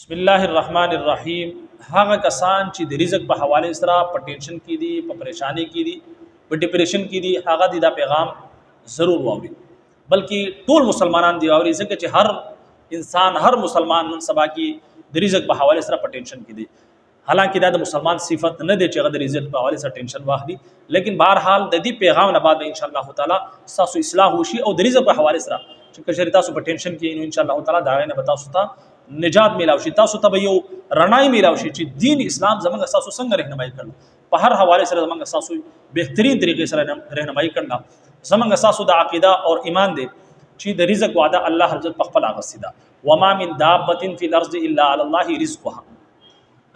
بسم الله الرحمن الرحیم. هغه کسان چې د رزق په حواله سره په ټینشن کې دي، په پریشانی کې دي، په ډیپریشن کې دي، هغه د پیغام ضرور واوري. بلکې ټول مسلمانان دی واوري، ځکه چې هر انسان، هر مسلمان نن سبا کې د رزق په حواله سره په ټینشن کې دي. حالانکه دا د مسلمان صفت نه دی چې هغه د رزق په حواله سره ټینشن واخلي، لیکن بهرحال د دې پیغام نه بعد ان شاء الله تعالی تاسو اصلاح وشي او د رزق په حواله سره چې کله تاسو په ټینشن کې نو ان شاء الله تعالی دا نه به تاسو ته نجات میلاو شي، تاسو ته یو رڼای میلاو شي چې دین اسلام زموږ تاسو څنګه رهنمایي کړل، په هر حواله سره زموږ تاسو بهترین طریقې سره رهنمایي کړل. زموږ تاسو د عقیده او ایمان دی چې د رزق وعده الله حضرت په خپل اغستی ده. وما من دابه فی الارض الا علی الله رزقها.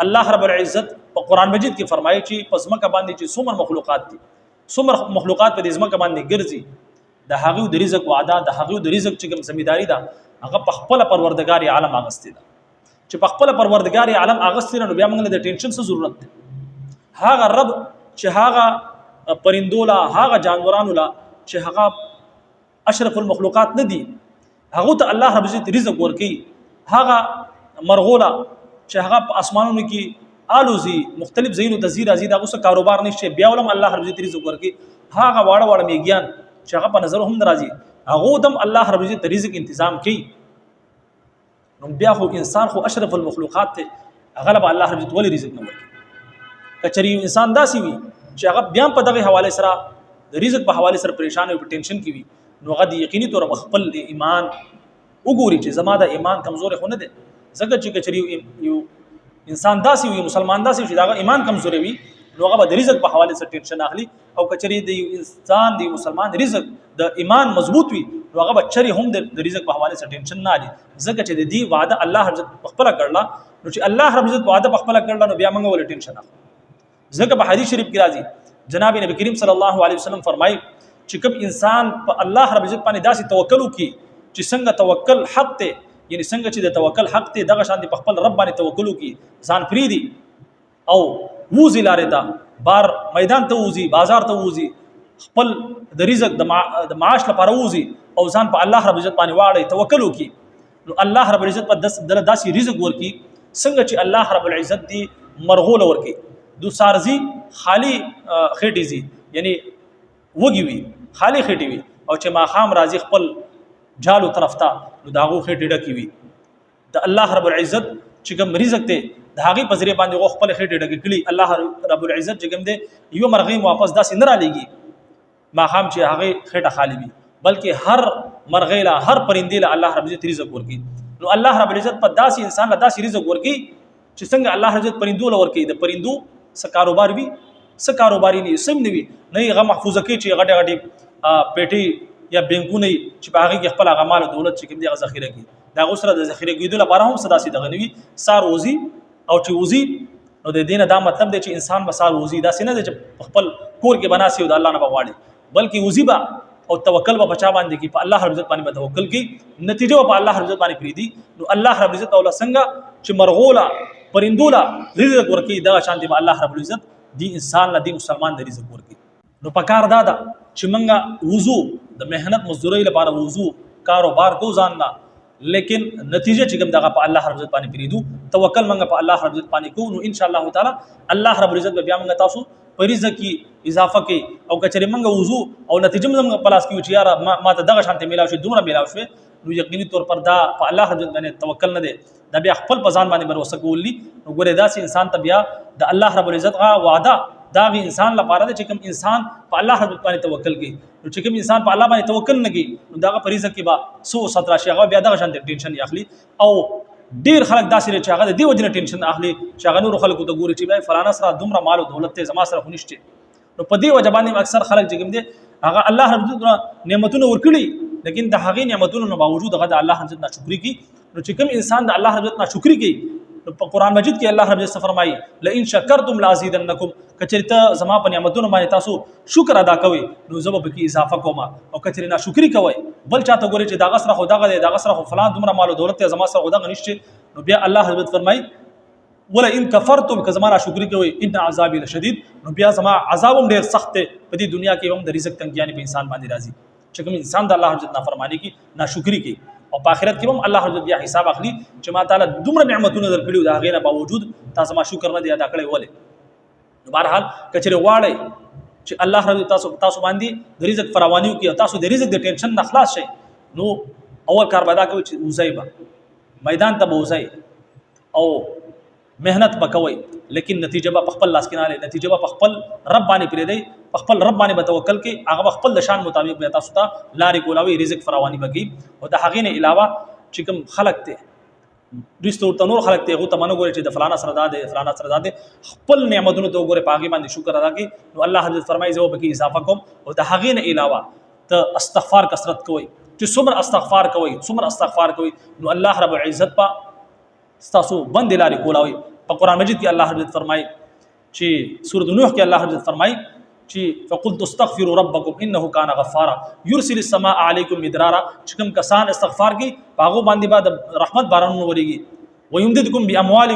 الله رب العزت په قران مجید کې فرمایي چې پس مکه باندې چې څومره مخلوقات دي، څومره مخلوقات په دې ځمکه باندې ګرځي، د هغه د رزق وعده، د هغه د رزق چې کوم ذمہداري ده هغه په خپل پروردگار عالم اغستی ده. چې په خپل پروردگار عالم اغستی نو بیا موږ د ټینشن څه ضرورت ده؟ هغه رب چې هغه پرندولا، هغه جانورانو لا چې هغه اشرف المخلوقات نه دي، هغه ته الله رب عزت رزق ورکي. هغه مرغولا چې هغه په اسمانونو کې الوزي، مختلف زینو د زیرا زیدا غوسه کاروبار نشته، بیا ولم الله رب عزت رزق ورکي. هغه واړه واړه میګیان چې هغه په نظر هم ناراضي، هغه دم الله رب عزت رزق تنظیم کوي. نو بیا خو انسان خو اشرف المخلوقات ته غلب الله رب عزت ولی رزق نه ورکي. کچری انسان داسي وي چې هغه بیا په دغه حواله سره د رزق په حواله سره پریشان او په ټینشن کې وي، نو هغه د یقیني تور خپل ایمان وګوري چې زما د ایمان کمزوري خو نه ده. ځکه چې کچری یو انسان داسي وي، مسلمان داسي وي چې دا ایمان کمزوري وي، نو هغه د رزق په حواله سره ټینشن اخلي. او کچری د انسان د مسلمان رزق د ایمان مضبوط وي، نو هغه بچری هم د رزق په حواله سره ټینشن نه لري. ځکه چې د دې وعده الله رب عزت خپل کړلا، نو چې الله رب عزت وعده خپل کړلا نو بیا موږ ول ټینشن اخلو. ځکه په حدیث شریف کې راځي، جناب نبی کریم صلی الله علیه وسلم فرمایي چې کوم انسان په الله رب عزت باندې داسې توکل وکړي چې څنګه توکل حق ته، یعنی څنګه چې د توکل حق ته دغه شان په خپل رب باندې توکل وکړي، ځان فریدي او ووزي لارې ته، بار میدان ته ووزي، بازار ته ووزي، خپل د رزق د معاش لپاره ووزي او ځان په الله رب عزت باندې واړي، توکل وکړي، نو الله رب العزت په داسې رزق ورکي څنګه چې الله رب العزت دی مرغول ورکي. دو سارزي خالی خېټي زی، یعنی وږي وي، خالی خېټي وي، او چې ما خام راځي خپل جالو طرف ته نو داغو خېټي ډکی وي. د الله رب العزت چې کوم رزق ته د هغه په ذریعہ باندې خپل خېټي ډکی کړي، الله رب العزت چې کوم دی یو مرغې واپس داسې نه را لېږي ما خام چې هغه خېټه خالی وي، بلکې هر مرغې لا، هر پرندې لا الله رب العزت رزق ورکي. نو الله رب العزت په داسې انسان لا داسې رزق ورکي چې څنګه الله رب العزت پرندو لا ورکي. د پرندو څه کاروبار وي، څه کاروباري نه سم نه وي، نه هغه محفوظه کوي چې غټه غټي پیټي یا بینکونه چې په هغه کې خپل هغه مال دولت چې کوم دی ذخیره کوي، دا غوسره د ذخیره کېدو لپاره هم صدا سي دغه نوي سار وزي. او چې وزي نو د دینه دا مطلب دی چې انسان مسال وزي، دا سینه چې خپل کور کې بناسي او د الله نه بغواړي، بلکې وزي با او توکل په بچا باندې کې په الله رب عزت باندې توکل کې نتیجه په الله رب عزت باندې پریدي. نو الله رب عزت اوله څنګه چې مرغولا پرندولا رزق ورکی، دا شانتي په الله رب العزت دی انسان له دی مسلمان د رزق ورکی. نو پکار دا چې منګه وضو د مهنت مزدوري لپاره وضو کاروبار کو ځاننا، لیکن نتیجه چې کوم دغه په الله رب عزت باندې پریدو، توکل منګه په الله رب عزت باندې کو، نو ان شاء الله تعالی الله رب العزت بیا منګه تاسو په رزق کې اضافه کوي. او کچره منګه وضو او نتیجه موږ پلاس کیو چې یاره ما ته دغه شانته میلاو شي، دومره میلاو شي، نو یقیني طور پر دا په الله رب عزت باندې توکل نه دی، دا بیا خپل په ځان باندې بروسه کولی. نو ګوره داسې انسان ته بیا د الله رب العزت غا وعده دا غي انسان لپاره چې کوم انسان په الله رب باندې توکل کوي، نو چې کوم انسان په الله باندې توکل نه کوي نو داغه په رزق کې با 117 شي، هغه بیا دغه شانته ټینشن اخلي. او ډیر خلک داسې چې هغه د دې وجنه ټینشن اخلي چې هغه نور خلکو ته ګوري چې بای فلانا سره دومره مال او دولت ته زما سره خنشته. نو په دې وجه باندې اکثر خلک چې کوم دي هغه الله رب عزت نعمتونه ورکړي، لیکن د هغه نعمتونو نه باوجود هغه د الله رب عزت ناشکری کوي. نو چې کوم انسان د الله رب عزت ناشکری کوي، په قران مجید کې الله رب عزت فرمایي لئن شکرتم لازیدنکم، کچریته زما په نعمتونو باندې تاسو شکر ادا کوئ نو زه به کې اضافه کوم. او کچری ناشکری کوئ بل چاته ګوري چې دا غسر خو دغه سره خو فلان دومره مال او دولت ته زما سره خو دغه نشته، نو بیا الله رب عزت فرمایي ولا ان کفرتم که زما ناشکری کوئ ان عذابی لشدید، نو بیا زما عذاب هم ډیر سخت دی. په دې دنیا کې هم د رزق تنګیانی په انسان باندې راځي چې کوم انسان د الله رب عزت نافرمانی کی، ناشکری کی، او په آخرت کې هم الله رب بیا حساب اخلي چې ما تعالی دومره نعمتونه درکړي دا غینه باوجود تاسو ما شکر نه دی ادا کړی ولې. بهرحال کچره واړی چې الله رب تاسو باندې د رزق فراوانی کوي تاسو د رزق د ټینشن نه خلاص شئ نو اول کار پیدا کوي چې وزایبه میدان ته بوزای او مهنت وکوي لیکن نتیجه به خپل لاس کې نه لري نتیجه به خپل رب باندې پرې دی خپل رب باندې توکل کې هغه خپل د شان مطابق به تاسو ته لارې کولاوي رزق فراوانی بږي او د هغې نه علاوه چې کوم خلق ته رښتو ته نور خلق ته هغه ته منو ګوري چې د فلانا سره داده فلانا سره داده خپل نعمتونو ته ګوري پاګي باندې شکر ادا کوي نو الله حضرت فرمایي زه به کې اضافه کوم او د هغې نه علاوه ته استغفار کثرت کوي چې څومره استغفار کوي نو الله رب العزت په تاسو باندې لارې کولاوي. په قرآن مجید کې الله حضرت فرمایي چې سورۃ نوح کې الله حضرت فرمایي چې فقلت استغفروا ربکم انه کان غفارا یرسل السماء علیکم مدرارا چې کوم کسان استغفار کوي هغه باندې بعد رحمت بارانونه وريږي ويمددکم باموال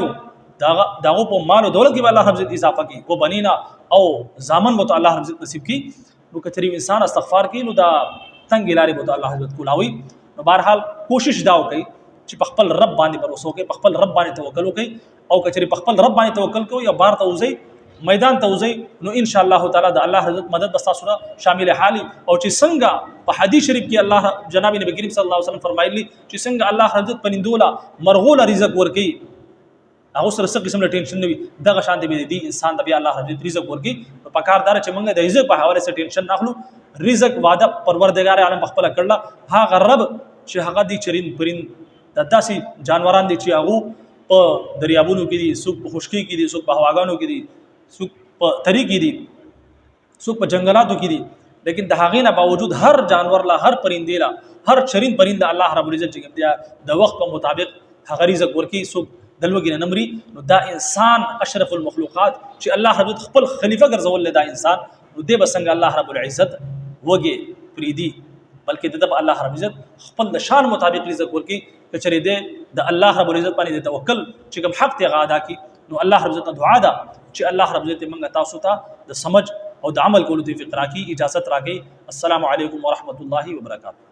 داغه په مال او دولت کې الله حضرت اضافه کوي او بنینا او زامن مت الله حضرت نصیب کوي نو کتری انسان استغفار کوي نو دا تنگ لارې بوته الله حضرت کولاوي. نو بهرحال کوشش دا وکړي چې په خپل رب باندې باور وکړي په خپل رب باندې توکل وکړي او کچری په خپل رب باندې توکل کوي یا بار ته وځي میدان ته وځي نو ان شاء الله تعالی د الله حضرت مدد بس تاسو شامل حالي او چې څنګه په حدیث شریف کې الله جناب نبی کریم صلی الله علیه وسلم فرمایلی چې څنګه الله حضرت پنندولا مرغولا رزق ورکي هغه سره څه قسم له ټینشن نه وي دغه شان دی انسان د بیا الله حضرت رزق ورکي په پکاردار چې موږ د رزق په حواله سره ټینشن ناخلو رزق وعده پروردگار عالم خپل کړل هغه رب چې هغه دی چرین پرین د داسې جانوران دي چې هغه په دریابونو کې دي څوک په خشکی کې دي څوک په هواګانو کې دي څوک په تری کې دي څوک په جنگلاتو کې دي لیکن د هغې نه باوجود هر جانور لا هر پرندې لا هر چرین پرنده الله رب العزت چې د وخت په مطابق هغه رزق ورکي څوک د لوږې نه نمري نو دا انسان اشرف المخلوقات چې الله رب خپل خلیفہ ګرځول دا انسان نو دی به څنګه الله رب العزت وږي پریدي بلکې د الله رب العزت خپل د شان مطابق رزق ورکي کچری دې د الله رب العزت باندې توکل چې کوم حق ته غادا کی نو الله رب العزت دعا ده چې الله رب العزت موږ تاسو ته د سمج او د عمل کولو توفیق راکړي اجازه راکړي. السلام علیکم ورحمت الله وبرکاته.